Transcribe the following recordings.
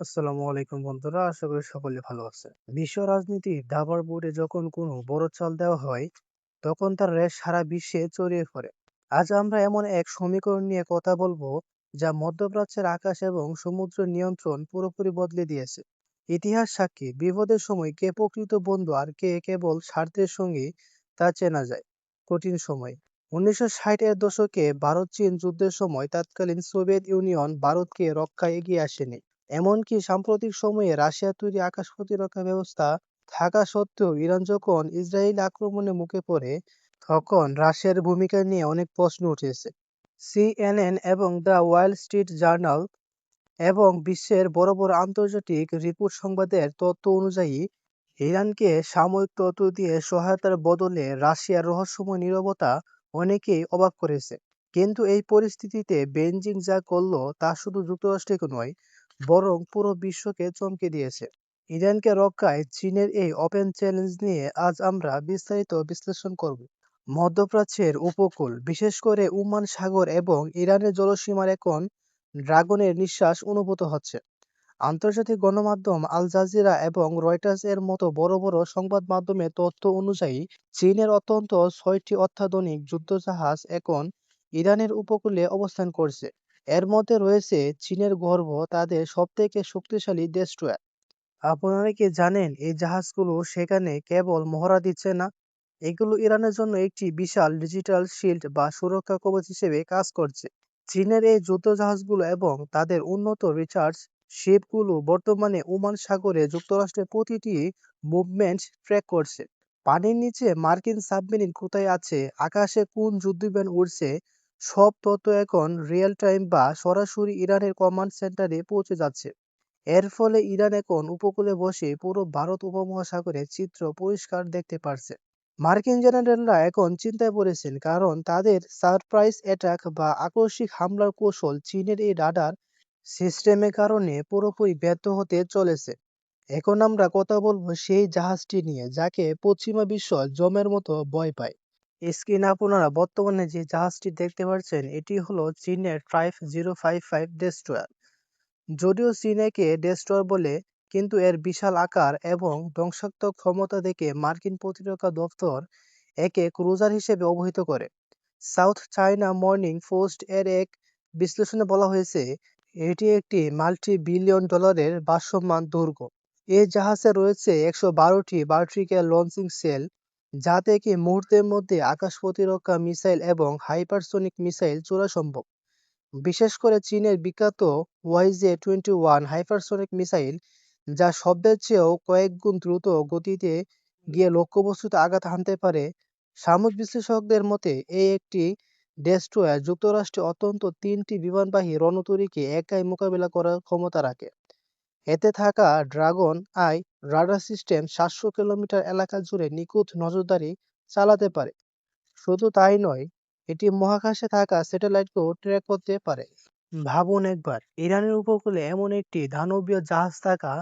আসসালামু আলাইকুম বন্ধুরা, আশা করি সকলে ভালো আছে। বিশ্ব রাজনীতির দাবার বোর্ডে যখন কোনো বড় চাল দেওয়া হয়, তখন তার রেশ সারা বিশ্বে ছড়িয়ে পড়ে। আজ আমরা এমন এক সমীকরণ নিয়ে কথা বলবো, যা মধ্যপ্রাচ্যের আকাশ এবং সমুদ্র নিয়ন্ত্রণ পুরোপুরি বদলে দিয়েছে। ইতিহাস সাক্ষী, বিপদের সময় কে প্রকৃত বন্ধু আর কে কেবল স্বার্থের সঙ্গী তা চেনা যায়। কঠিন সময় 1960-এর দশকে ভারত চীন যুদ্ধের সময় তৎকালীন সোভিয়েত ইউনিয়ন ভারতকে রক্ষায় এগিয়ে আসেনি। এমনকি সাম্প্রতিক সময়ে রাশিয়ার তৈরি আকাশ প্রতিরক্ষা ব্যবস্থা থাকা সত্ত্বেও ইরান যখন ইসরায়েলি আক্রমণের মুখে পড়ে, তখন রাশিয়ার ভূমিকা নিয়ে অনেক প্রশ্ন উঠেছে। সিএনএন এবং দ্য ওয়াল স্ট্রিট জার্নাল এবং বিশ্বের বড় বড় আন্তর্জাতিক রিপোর্ট সংবাদের তথ্য অনুযায়ী ইরানকে সামরিক তথ্য দিয়ে সহায়তার বদলে রাশিয়ার রহস্যময় নীরবতা অনেকেই অবাক করেছে। কিন্তু এই পরিস্থিতিতে বেইজিং যা করলো তা শুধু যুক্তরাষ্ট্রকে নয়, বরং পুরো বিশ্বকে চমকে দিয়েছে। ইরানকে রক্ষায় চীনের এই ওপেন চ্যালেঞ্জ নিয়ে আজ আমরা বিস্তারিত বিশ্লেষণ করব। মধ্যপ্রাচ্যের উপকূল, বিশেষ করে ওমান সাগর এবং ইরানের জলসীমার এখন ড্রাগনের নিঃশ্বাস অনুভূত হচ্ছে। আন্তর্জাতিক গণমাধ্যম আল জাজিরা এবং রয়টার্স এর মতো বড় বড় সংবাদ মাধ্যমের তথ্য অনুযায়ী চীনের অত্যন্ত 6টি অত্যাধুনিক যুদ্ধজাহাজ এখন ইরানের উপকূলে অবস্থান করছে। এর মধ্যে রয়েছে চীনের গর্ব, তাদের সবথেকে শক্তিশালী ডেস্ট্রয়ার। আপনারা কি জানেন এই জাহাজগুলো সেখানে কেবল মহড়া দিচ্ছে না, এগুলো ইরানের জন্য একটি বিশাল ডিজিটাল শিল্ড বা সুরক্ষা কবচ হিসেবে কাজ করছে। চীনের এই যুদ্ধজাহাজগুলো এবং তাদের উন্নত রিসার্চ শিপগুলো বর্তমানে ওমান সাগরে যুক্তরাষ্ট্রের প্রতিটি মুভমেন্ট ট্র্যাক করছে। পানির নিচে মার্কিন সাবমেরিন কোথায় আছে, আকাশে কোন যুদ্ধবিমান উড়ছে, সব তথ্য এখন রিয়েল টাইম বা সরাসরি ইরানের কমান্ড সেন্টারে পৌঁছে যাচ্ছে। এর ফলে ইরান এখন উপকূলে বসে পুরো ভারত উপমহাসাগরের চিত্র পরিষ্কার দেখতে পারছে। মার্কিন জেনারেলরা এখন চিন্তায় পড়েছেন, কারণ তাদের সারপ্রাইজ অ্যাটাক বা আকস্মিক হামলার কৌশল চীনের এই রাডার সিস্টেমের কারণে পুরোপুরি ব্যর্থ হতে চলেছে। এখন আমরা কথা বলবো সেই জাহাজটি নিয়ে, যাকে পশ্চিমা বিশ্ব জমের মতো ভয় পায়। স্ক্রিনে আপনারা বর্তমানে যে জাহাজটি দেখতে পাচ্ছেন, এটি হলো চীনের ট্রাইফ 055 ডেস্ট্রয়ার। যদিও চীন একে ডেস্ট্রয়ার বলে, কিন্তু এর বিশাল আকার এবং ধ্বংসাত্মক ক্ষমতা দেখে মার্কিন প্রতিরক্ষা দপ্তর একে ক্রুজার হিসেবে অভিহিত করে। সাউথ চায়না মর্নিং পোস্ট এর এক বিশ্লেষণে বলা হয়েছে, এটি একটি মাল্টি-বিলিয়ন ডলারের ভাসমান দুর্গ। এই জাহাজে রয়েছে 112টি ভার্টিক্যাল লঞ্চিং সেল, যা থেকে মুহূর্তের মধ্যে আকাশ প্রতিরক্ষা মিসাইল এবং হাইপারসোনিক মিসাইল ছোড়া সম্ভব। বিশেষ করে চীনের বিখ্যাত YJ-21 হাইপারসোনিক মিসাইল, যা শব্দের চেয়েও কয়েক গুণ দ্রুত গতিতে গিয়ে লক্ষ্যবস্তুতে আঘাত হানতে পারে। সামরিক বিশ্লেষকদের মতে এই একটি ডেস্ট্রয়ার যুক্তরাষ্ট্রে অন্তত 3টি বিমানবাহী রণতরীকে একাই মোকাবিলা করার ক্ষমতা রাখে। এতে থাকা dragon I radar system 700 kilometre এলাকা জুড়ে নিখুঁত নজরদারি চালাতে পারে। শুধু তাই নয়, এটি মহাকাশে থাকা স্যাটেলাইটকেও ট্র্যাক করতে পারে। ভাবুন একবার, ইরানের উপকূলে এমন একটি দানবীয় জাহাজ থাকা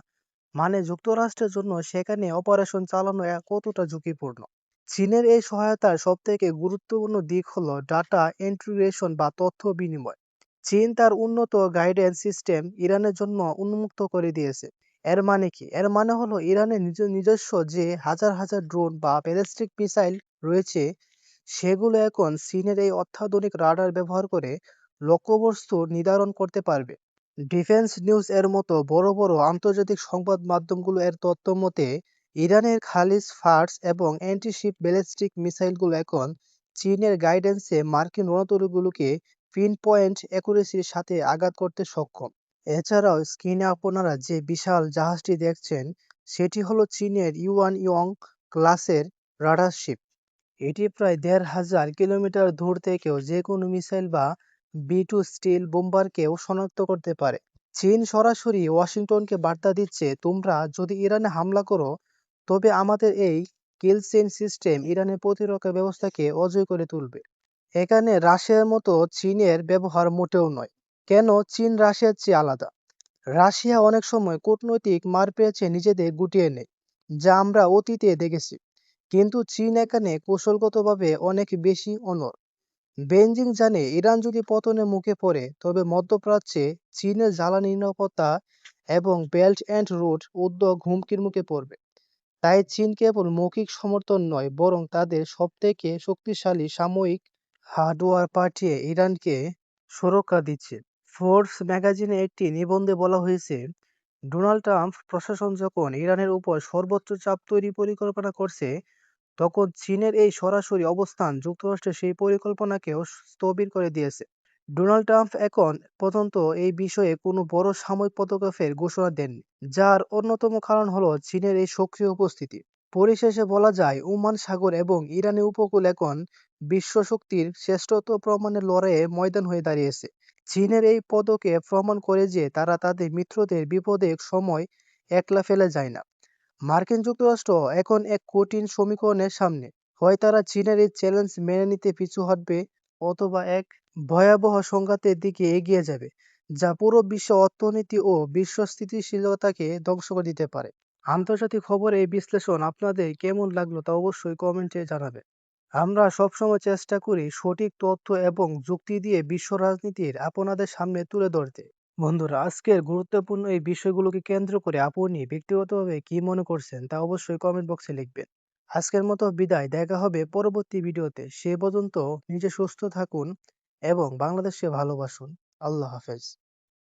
মানে যুক্তরাষ্ট্রের জন্য সেখানে অপারেশন চালানো কতটা ঝুঁকিপূর্ণ। চীনের এই সহায়তার সবথেকে গুরুত্বপূর্ণ দিক হলো ডাটা ইন্টিগ্রেশন বা তথ্য বিনিময়। চীন তার উন্নত গাইডেন্স সিস্টেম ইরানের জন্য উন্মুক্ত করে দিয়েছে। এর মানে কি? এর মানে হলো ইরানের নিজস্ব যে হাজার হাজার ড্রোন বা ব্যালিস্টিক মিসাইল রয়েছে, সেগুলো এখন চীনের এই অত্যাধুনিক রাডার ব্যবহার করে লক্ষ্যবস্তু নির্ধারণ করতে পারবে। ডিফেন্স নিউজ এর মতো বড় বড় আন্তর্জাতিক সংবাদ মাধ্যমগুলো এর তথ্য মতে, ইরানের খালিজ ফার্স এবং অ্যান্টি-শিপ ব্যালিস্টিক মিসাইলগুলো এখন চীনের গাইডেন্সে মার্কিন রণতরীগুলোকে পিন পয়েন্ট অ্যাকুরেসির সাথে আঘাত করতে সক্ষম। এছাড়াও স্ক্রিনে আপনারা যে বিশাল জাহাজটি দেখছেন, সেটি হলো চীনের ইউয়ান ইয়ং ক্লাসের রাডার শিপ। এটি প্রায় 1,500 কিলোমিটার দূর থেকেও যে কোনো মিসাইল বা বি-2 স্টিল বোম্বারকেও শনাক্ত করতে পারে। চীন সরাসরি ওয়াশিংটনকে বার্তা দিচ্ছে, তোমরা যদি ইরানে হামলা করো, তবে আমাদের এই কিলচেন সিস্টেম ইরানের প্রতিরক্ষা ব্যবস্থাকে অজয় করে তুলবে। এখানে রাশিয়ার মতো চীনের ব্যবহার মোটেও নয়। কেন চীন রাশিয়ার চেয়ে আলাদা? রাশিয়া অনেক সময় কূটনৈতিক মার পেয়েছে নিজেদের গুটিয়ে নেয়, যা আমরা অতীতে দেখেছি। কিন্তু চীন এখানে কৌশলগতভাবে অনেক বেশি অনড়। বেইজিং জানে, ইরান যদি পতনের মুখে পড়ে, তবে মধ্যপ্রাচ্যে চীনের জ্বালানি নিরাপত্তা এবং বেল্ট অ্যান্ড রোড উদ্যোগ হুমকির মুখে পড়বে। তাই চীন কেবল মৌখিক সমর্থন নয়, বরং তাদের সবথেকে শক্তিশালী সামরিক হার্ডওয়্যার পাঠিয়ে ইরানকে সুরক্ষা দিচ্ছে। ফোর্বস ম্যাগাজিনে একটি নিবন্ধে বলা হয়েছে, ডোনাল্ড ট্রাম্প প্রশাসন যখন ইরানের উপর সর্বোচ্চ চাপ তৈরি পরিকল্পনা করছে, তখন চীনের এই সরাসরি অবস্থান যুক্তরাষ্ট্রের সেই পরিকল্পনাকেও স্থবির করে দিয়েছে। ডোনাল্ড ট্রাম্প এখন পর্যন্ত এই বিষয়ে কোনো বড় সামরিক পদক্ষেপের ঘোষণা দেননি, যার অন্যতম কারণ হলো চীনের এই সক্রিয় উপস্থিতি। পরিশেষে বলা যায়, ওমান সাগর এবং ইরানি উপকূল এখন বিশ্ব শক্তির শ্রেষ্ঠত্ব প্রমাণের লড়াইয়ে ময়দান হয়ে দাঁড়িয়েছে। চীনের এই পদক্ষেপ প্রমাণ করে যে তারা তাদের মিত্রদের বিপদের সময় একলা ফেলে যায় না। মার্কিন যুক্তরাষ্ট্র এখন এক কঠিন সমীকরণের সামনে। হয় তারা চীনের এই চ্যালেঞ্জ মেনে নিতে পিছু হটবে, অথবা এক ভয়াবহ সংঘাতের দিকে এগিয়ে যাবে, যা পুরো বিশ্ব অর্থনীতি ও বিশ্ব স্থিতিশীলতাকে ধ্বংস করে দিতে পারে। আন্তর্জাতিক খবরে এই বিশ্লেষণ আপনাদের কেমন লাগলো তা অবশ্যই কমেন্টে জানাবেন। আমরা সবসময় চেষ্টা করি সঠিক তথ্য এবং যুক্তি দিয়ে বিশ্ব রাজনীতির আপনাদের সামনে তুলে ধরতে। বন্ধুরা, আজকের গুরুত্বপূর্ণ এই বিষয়গুলোকে কেন্দ্র করে আপনি ব্যক্তিগতভাবে কি মনে করছেন তা অবশ্যই কমেন্ট বক্সে লিখবেন। আজকের মতো বিদায়, দেখা হবে পরবর্তী ভিডিওতে। সে পর্যন্ত নিজে সুস্থ থাকুন এবং বাংলাদেশকে ভালোবাসুন। আল্লাহ হাফেজ।